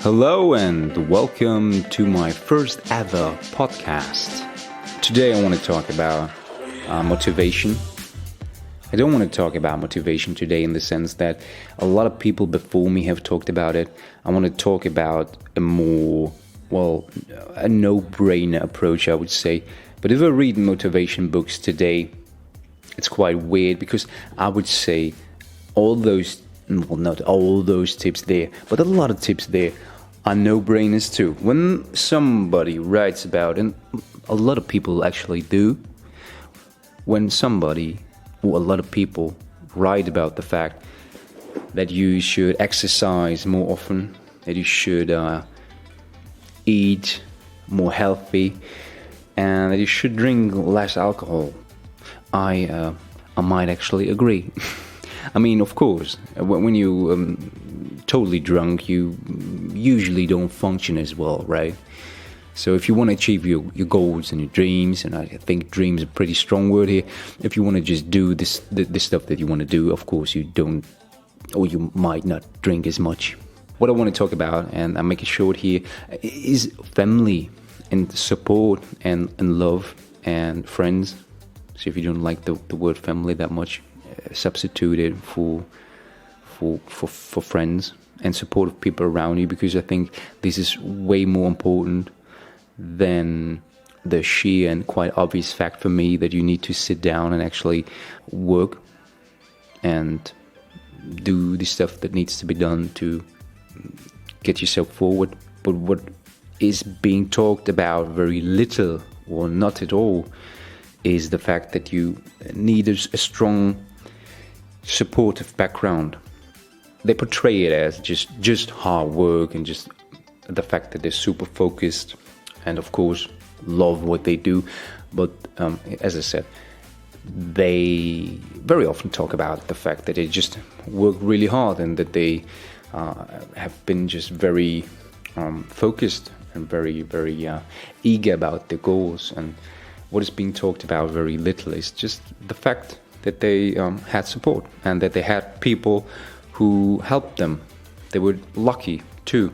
Hello and welcome to my first ever podcast. Today I want to talk about motivation. I don't want to talk about motivation today in the sense that a lot of people before me have talked about it. I want to talk about a no-brainer approach, I would say. But if I read motivation books today, it's quite weird because I would say not all those tips there, but a lot of tips there are no-brainers too. When somebody writes about, and a lot of people actually do, when somebody or a lot of people write about the fact that you should exercise more often, that you should eat more healthy, and that you should drink less alcohol, I might actually agree. I mean, of course, when you totally drunk, you usually don't function as well, right? So if you want to achieve your goals and your dreams, and I think dreams are a pretty strong word here, if you want to just do this stuff that you want to do, of course you don't, or you might not drink as much. What I want to talk about, and I'll make it short here, is family and support and love and friends. So if you don't like the word family that much, substitute it for friends and supportive people around you, because I think this is way more important than the sheer and quite obvious fact for me that you need to sit down and actually work and do the stuff that needs to be done to get yourself forward. But what is being talked about very little or not at all is the fact that you need a strong supportive background. They portray it as just hard work and just the fact that they're super focused and of course love what they do, but as I said, they very often talk about the fact that they just work really hard and that they have been just very focused and very eager about their goals. And what is being talked about very little is just the fact that they had support and that they had people who helped them. They were lucky too.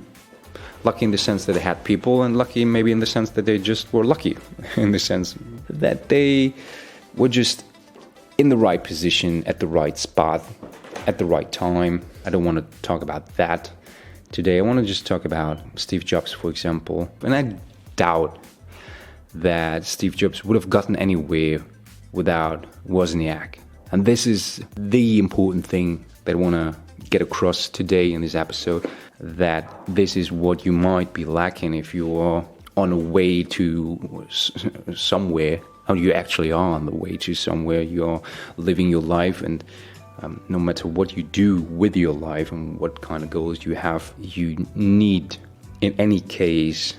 Lucky in the sense that they had people, and lucky maybe in the sense that they just were lucky, in the sense that they were just in the right position, at the right spot, at the right time. I don't want to talk about that today. I want to just talk about Steve Jobs, for example. And I doubt that Steve Jobs would have gotten anywhere without Wozniak. And this is the important thing that I want to get across today in this episode, that this is what you might be lacking if you are on a way to somewhere, or you actually are on the way to somewhere. You're living your life, and no matter what you do with your life and what kind of goals you have, you need, in any case,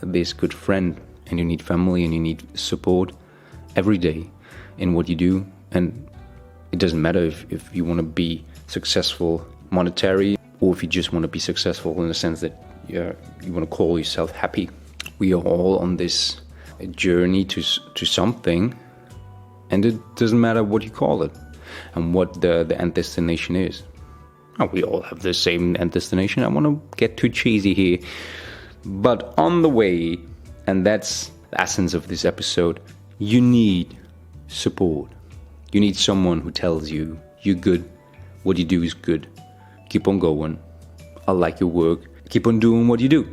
this good friend, and you need family, and you need support every day in what you do. And it doesn't matter if you want to be successful monetary, or if you just want to be successful in the sense that you want to call yourself happy. We are all on this journey to something, and it doesn't matter what you call it and what the end destination is. We all have the same end destination. I want to get too cheesy here, but on the way, and that's the essence of this episode, you need support. You need someone who tells you you're good, what you do is good, keep on going, I like your work, keep on doing what you do.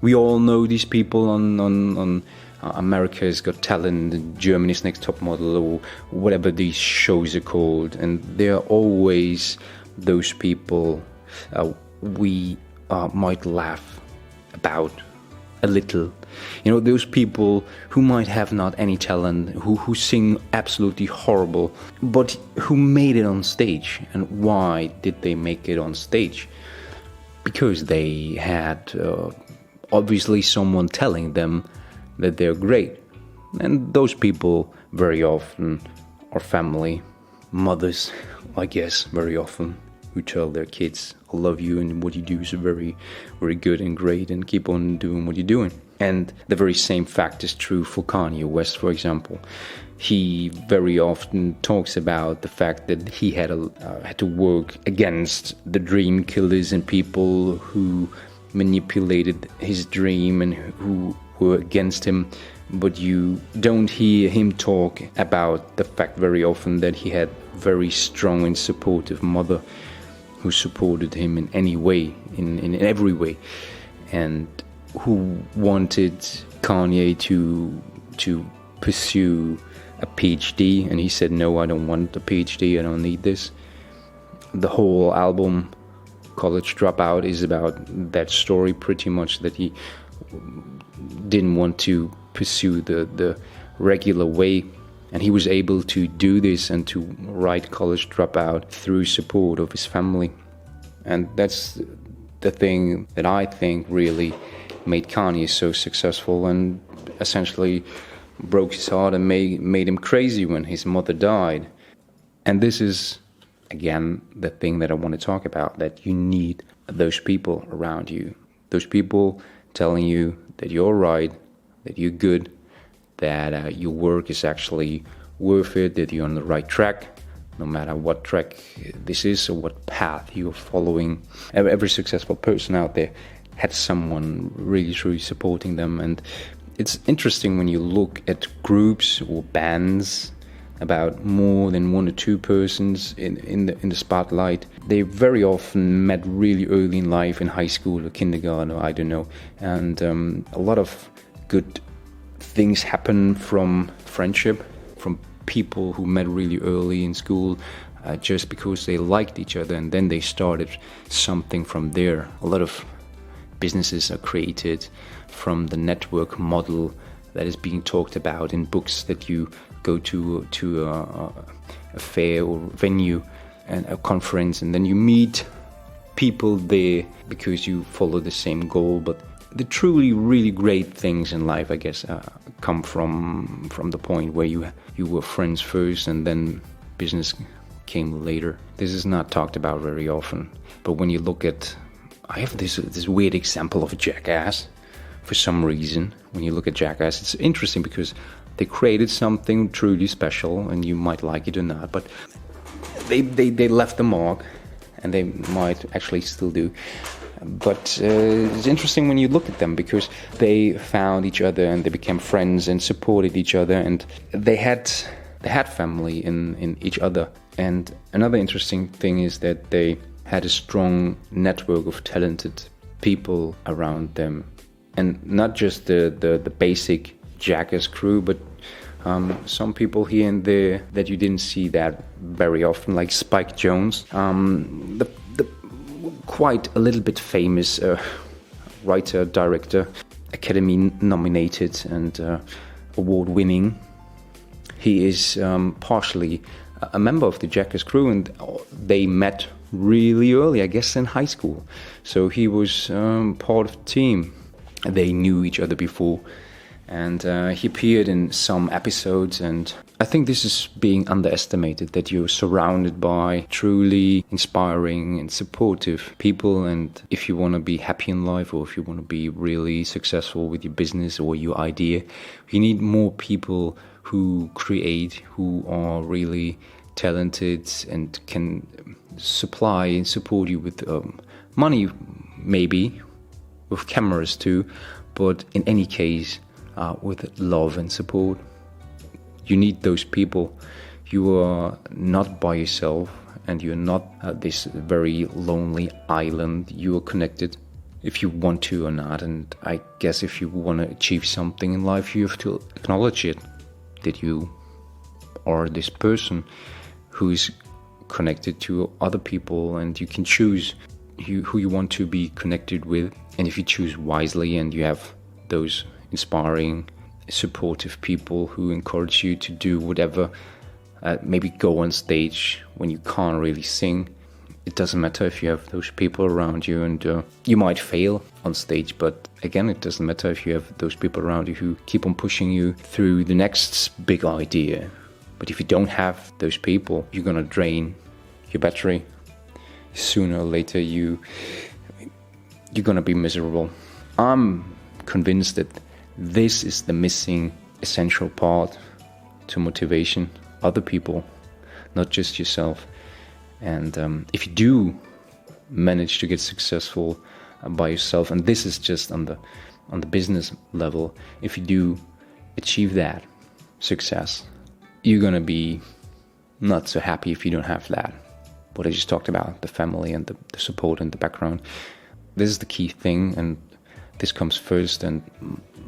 We all know these people on America's Got Talent, Germany's Next Top Model, or whatever these shows are called, and there are always those people we might laugh about a little. You know, those people who might have not any talent, who sing absolutely horrible, but who made it on stage. And why did they make it on stage? Because they had obviously someone telling them that they're great. And those people very often are family, mothers, I guess, very often, who tell their kids, I love you and what you do is very, very good and great, and keep on doing what you're doing. And the very same fact is true for Kanye West, for example. He very often talks about the fact that he had to work against the dream killers and people who manipulated his dream and who were against him, but you don't hear him talk about the fact very often that he had very strong and supportive mother who supported him in any way, in every way, and who wanted Kanye to pursue a PhD, and he said, no, I don't want a PhD, I don't need this. The whole album, College Dropout, is about that story pretty much, that he didn't want to pursue the regular way, and he was able to do this and to write College Dropout through support of his family. And that's the thing that I think really made Kanye so successful and essentially broke his heart and made him crazy when his mother died. And this is, again, the thing that I want to talk about, that you need those people around you. Those people telling you that you're right, that you're good, that your work is actually worth it, that you're on the right track, no matter what track this is or what path you're following. Every successful person out there had someone really truly supporting them. And it's interesting when you look at groups or bands about more than one or two persons in the spotlight. They very often met really early in life, in high school or kindergarten, or I don't know. And a lot of good things happen from friendship, from people who met really early in school, just because they liked each other, and then they started something from there. A lot of businesses are created from the network model that is being talked about in books, that you go to a fair or venue and a conference, and then you meet people there because you follow the same goal. But the truly really great things in life, I guess, come from the point where you were friends first and then business came later. This is not talked about very often, but when you look at, I have this weird example of a Jackass. For some reason, when you look at Jackass, it's interesting because they created something truly special, and you might like it or not, but they left the mark, and they might actually still do. But it's interesting when you look at them, because they found each other and they became friends and supported each other, and they had family in each other. And another interesting thing is that they had a strong network of talented people around them, and not just the basic Jackass crew, but some people here and there that you didn't see that very often, like Spike Jonze, the quite a little bit famous writer, director, Academy nominated and award winning. He is partially a member of the Jackass crew, and they met really early, I guess in high school. So he was part of the team. They knew each other before, and he appeared in some episodes, and I think this is being underestimated, that you're surrounded by truly inspiring and supportive people. And if you want to be happy in life, or if you want to be really successful with your business or your idea, you need more people who create, who are really talented and can supply and support you with money, maybe with cameras too, but in any case with love and support. You need those people. You are not by yourself, and you're not this very lonely island. You are connected, if you want to or not. And I guess if you want to achieve something in life, you have to acknowledge it, that you are this person who is connected to other people, and you can choose who you want to be connected with. And if you choose wisely, and you have those inspiring, supportive people who encourage you to do whatever, maybe go on stage when you can't really sing. It doesn't matter if you have those people around you, and you might fail on stage, but again, it doesn't matter if you have those people around you who keep on pushing you through the next big idea. But if you don't have those people, you're gonna drain your battery. Sooner or later, you're gonna be miserable. I'm convinced that this is the missing essential part to motivation. Other people, not just yourself. And if you do manage to get successful, by yourself. And this is just on the business level. If you do achieve that success, you're gonna be not so happy if you don't have that. What I just talked about, the family and the support and the background. This is the key thing, and this comes first, and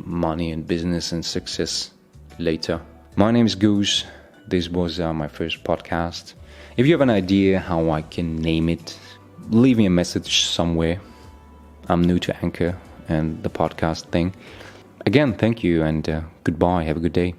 money and business and success later. My name is Goose. This was my first podcast. If you have an idea how I can name it, leave me a message somewhere. I'm new to Anchor and the podcast thing. Again, thank you, and goodbye. Have a good day.